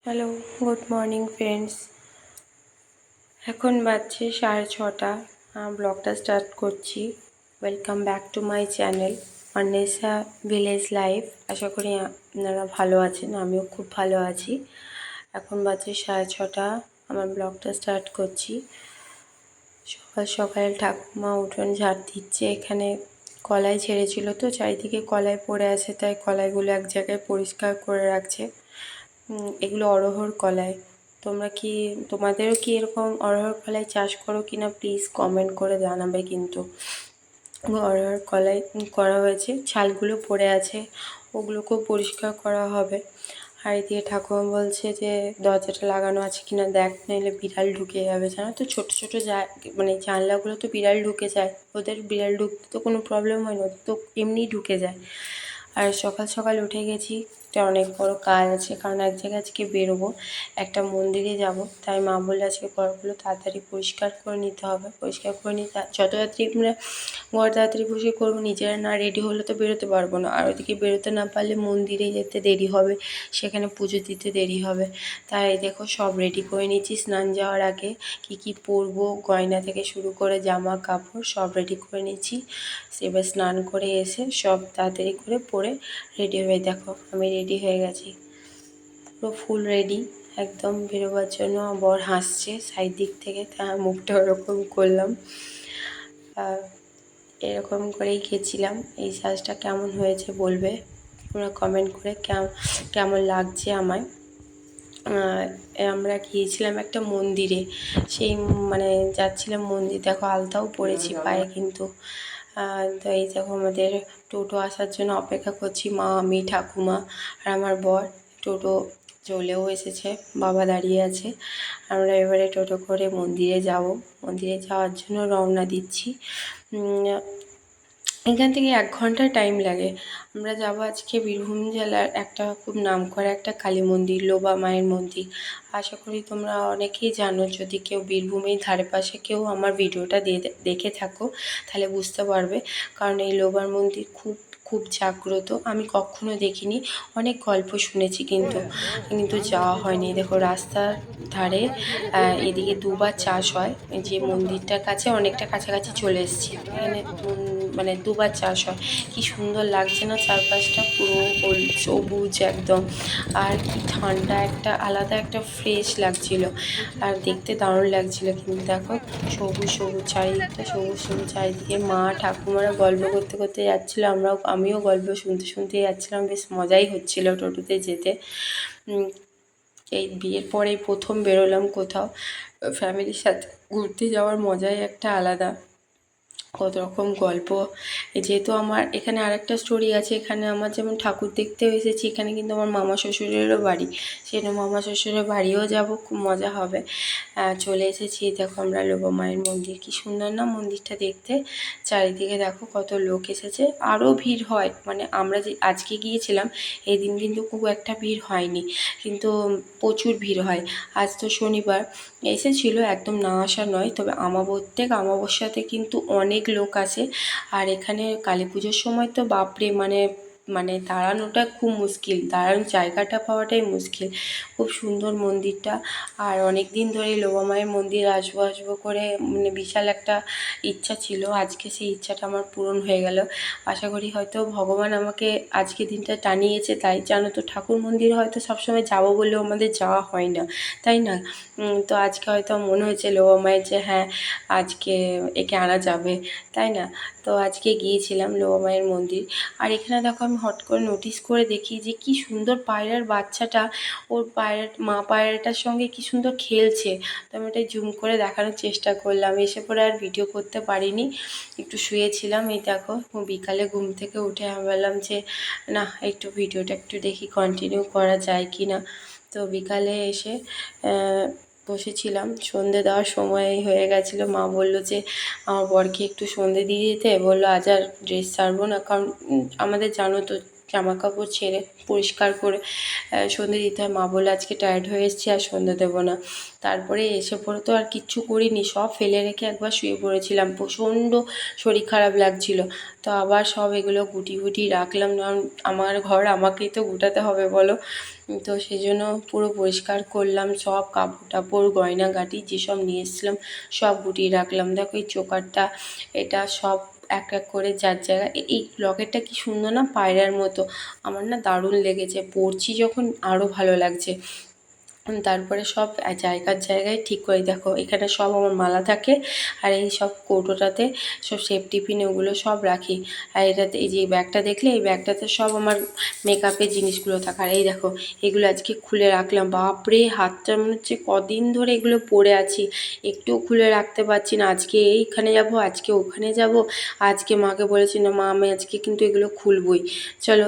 Hello, good morning friends. এখন বাজছে 6:30। ব্লগটা স্টার্ট করছি। Welcome back to my channel Anwesha village life. আশা করি আপনারা ভালো আছেন, আমিও খুব ভালো আছি। এখন বাজছে 6:30, আমার ব্লগটা স্টার্ট করছি। সকাল সকাল ঠাকুমা উঠোন ঝাড় দিচ্ছে। এখানে কলাই ছেড়েছিল তো চারিদিকে কলাই পড়ে আছে, তাই কলাইগুলো এক জায়গায় পরিষ্কার করে রাখছে। এগুলো অড়হর কলাই। তোমাদেরও কি এরকম অড়হর কলাই চাষ করো কিনা প্লিজ কমেন্ট করে জানাবে। কিন্তু অড়হর কলাই করা হয়েছে, ছালগুলো পড়ে আছে, ওগুলোকেও পরিষ্কার করা হবে। আর এদিকে ঠাকুমা বলছে যে দরজাটা লাগানো আছে কিনা দেখ, নাহলে বিড়াল ঢুকে যাবে। জানো তো ছোটো ছোটো জানলাগুলো তো বিড়াল ঢুকে যায়। ওদের বিড়াল ঢুকতে তো কোনো প্রবলেম হয় না, তো এমনিই ঢুকে যায়। আর সকাল সকাল উঠে গেছি, একটা অনেক বড় কাজ আছে, কারণ এক জায়গায় আজকে বেরোবো, একটা মন্দিরে যাব। তাই মা বললে আজকে ঘরগুলো তাড়াতাড়ি পরিষ্কার করে নিতে হবে। পরিষ্কার করে নিতে যত তাড়াতাড়ি আমরা ঘর তাড়াতাড়ি পরিষ্কার করবো, নিজেরা না রেডি হলে তো বেরোতে পারবো না। আর ওদিকে বেরোতে না পারলে মন্দিরে যেতে দেরি হবে, সেখানে পুজো দিতে দেরি হবে। তাই দেখো সব রেডি করে নিচ্ছি। স্নান যাওয়ার আগে কি পরবো, গয়না থেকে শুরু করে জামা কাপড় সব রেডি করে নিচ্ছি। এবার স্নান করে এসে সব তাড়াতাড়ি করে পরে রেডি হয়ে, দেখো আমি রেডি হয়ে গেছি, পুরো ফুল রেডি একদম বেরোবার জন্য। বর হাসছে সাইড দিক থেকে, তা মুখটা ওরকম করলাম। এরকম করেই গেছিলাম। এই সাজটা কেমন হয়েছে বলবে তোমরা কমেন্ট করে, কেমন লাগছে আমায়। আমরা গিয়েছিলাম একটা মন্দিরে, সেই যাচ্ছিলাম মন্দির। দেখো আলতাও পরেছি পায়ে কিন্তু। তো এই দেখো আমাদের টোটো আসার জন্য অপেক্ষা করছি, মা, আমি, ঠাকুমা আর আমার বর। টোটো চলেও এসেছে, বাবা দাঁড়িয়ে আছে। আমরা এবারে টোটো করে মন্দিরে যাব। মন্দিরে যাওয়ার জন্য রওনা দিচ্ছি। এখান থেকে 1 ঘন্টা টাইম লাগে। আমরা যাব আজকে বীরভূম জেলার একটা খুব নামকরা একটা কালী মন্দির, লোবা মায়ের মন্দির। আশা করি তোমরা অনেকেই জানো। যদি কেউ বীরভূমের ধারে পাশে কেউ আমার ভিডিওটা দেখে থাকো তাহলে বুঝতে পারবে, কারণ এই লোবার মন্দির খুব খুব জাগ্রত। আমি কখনো দেখিনি, অনেক গল্প শুনেছি, কিন্তু যাওয়া হয়নি। দেখো রাস্তার ধারে এদিকে দুবার চাষ হয়। যে মন্দিরটার কাছে অনেকটা কাছাকাছি চলে এসেছি, এখানে দুবার চাষ হয়। কি সুন্দর লাগছে না চারপাশটা, পুরো সবুজ একদম। আর কি ঠান্ডা, একটা আলাদা একটা ফ্রেশ লাগছিল, আর দেখতে দারুণ লাগছিল। কিন্তু দেখো সবুজ সবুজ চারিদিকটা, সবুজ সবুজ চারিদিকে। মা ঠাকুমারা গল্প করতে করতে যাচ্ছিলো, আমিও গল্প শুনতে শুনতে যাচ্ছিলাম। বেশ মজাই হচ্ছিল টোটোতে যেতে। এই বিয়ের পরেই প্রথম বেরোলাম কোথাও, ফ্যামিলির সাথে ঘুরতে যাওয়ার মজাই একটা আলাদা। কত রকম গল্প। যেহেতু আমার এখানে আরেকটা স্টোরি আছে, এখানে আমার যেমন ঠাকুর দেখতেও এসেছি, এখানে কিন্তু আমার মামা শ্বশুরেরও বাড়ি, সেটা মামা শ্বশুরের বাড়িও যাব, খুব মজা হবে। চলে এসেছি। দেখো আমরা লোবা মায়ের মন্দির, কি সুন্দর না মন্দিরটা দেখতে। চারিদিকে দেখো কত লোক এসেছে, আরও ভিড় হয়। আমরা যে আজকে গিয়েছিলাম এই দিন কিন্তু খুব একটা ভিড় হয়নি, কিন্তু প্রচুর ভিড় হয়। আজ তো শনিবার, এসেছিলো, একদম না আসা নয়, তবে প্রত্যেক অমাবস্যাতে কিন্তু অনেক লোক আসে। আর এখানে কালী পুজোর সময় তো বাপরে, দাঁড়ানোটা খুব মুশকিল, দাঁড়ানোর জায়গাটা পাওয়াটাই মুশকিল। খুব সুন্দর মন্দিরটা। আর অনেক দিন ধরেই লোবা মায়ের মন্দির আসবো করে বিশাল একটা ইচ্ছা ছিল। আজকে সেই ইচ্ছাটা আমার পূরণ হয়ে গেল। আশা করি হয়তো ভগবান আমাকে আজকে দিনটা টানিয়েছে, তাই জানো তো ঠাকুর মন্দির হয়তো সবসময় যাবো বলেও আমাদের যাওয়া হয় না, তাই না? তো আজকে হয়তো মনে হয়েছে লোবা মায়ের যে হ্যাঁ আজকে একে আনা যাবে, তাই না? তো আজকে গিয়েছিলাম লোবা মায়ের মন্দির। আর এখানে দেখো আমি হট করে নোটিস করে দেখি যে কি সুন্দর পায়রার বাচ্চাটা, ওর মা পায়রাটার সঙ্গে কি সুন্দর খেলছে। তো আমি ওটাই জুম করে দেখানোর চেষ্টা করলাম। এসে পরে আর ভিডিও করতে পারিনি, একটু শুয়েছিলাম। এই দেখো বিকালে ঘুম থেকে উঠে আমি বললাম যে না, একটু ভিডিওটা একটু দেখি কন্টিনিউ করা যায় কি না। তো বিকালে এসে বসেছিলাম, সন্ধে দেওয়ার সময় হয়ে গেছিলো। মা বললো যে আমার বরকে একটু সন্ধে দিয়ে দিতে, বললো আজ আর ড্রেস ছাড়বো না, কারণ আমাদের জানো তো জামা কাপড় ছেড়ে পরিষ্কার করে সন্ধে দিতে হয়। মা বললো আজকে টায়ার্ড হয়ে এসেছি, আর সন্ধে দেবো না। তারপরে এসে পরে তো আর কিচ্ছু করিনি, সব ফেলে রেখে একবার শুয়ে পড়েছিলাম। প্রচণ্ড শরীর খারাপ লাগছিল, তো আবার সব এগুলো গুটি রাখলাম, কারণ আমার ঘর আমাকেই তো গুটাতে হবে বলো। তো সেই জন্য পুরো পরিষ্কার করলাম, সব কাপড় টাপড় গয়নাগাটি যেসব নিয়ে এসেছিলাম সব গুটিয়ে রাখলাম। দেখো এই চোকারটা, এটা সব এক এক করে যার জায়গায়। এই লকেটটা কি সুন্দর না, পায়রার মতো। আমার না দারুণ লেগেছে, পরছি যখন আরও ভালো লাগছে। তারপরে সব জায়গার জায়গায় ঠিক করে, দেখো এখানে সব আমার মালা থাকে, আর এই সব কৌটোটাতে সব সেফটি পিন ওগুলো সব রাখি। আর এটাতে এই যে এই ব্যাগটা দেখলে, এই ব্যাগটাতে সব আমার মেকআপের জিনিসগুলো থাকে। আর এই দেখো এগুলো আজকে খুলে রাখলাম। বাপরে, হাতটা মনে হচ্ছে কদিন ধরে এগুলো পরে আছি, একটুও খুলে রাখতে পারছি না। আজকে এইখানে যাব, আজকে ওখানে যাব, আজকে মাকে বলেছি না মা আমি আজকে কিন্তু এগুলো খুলবই। চলো।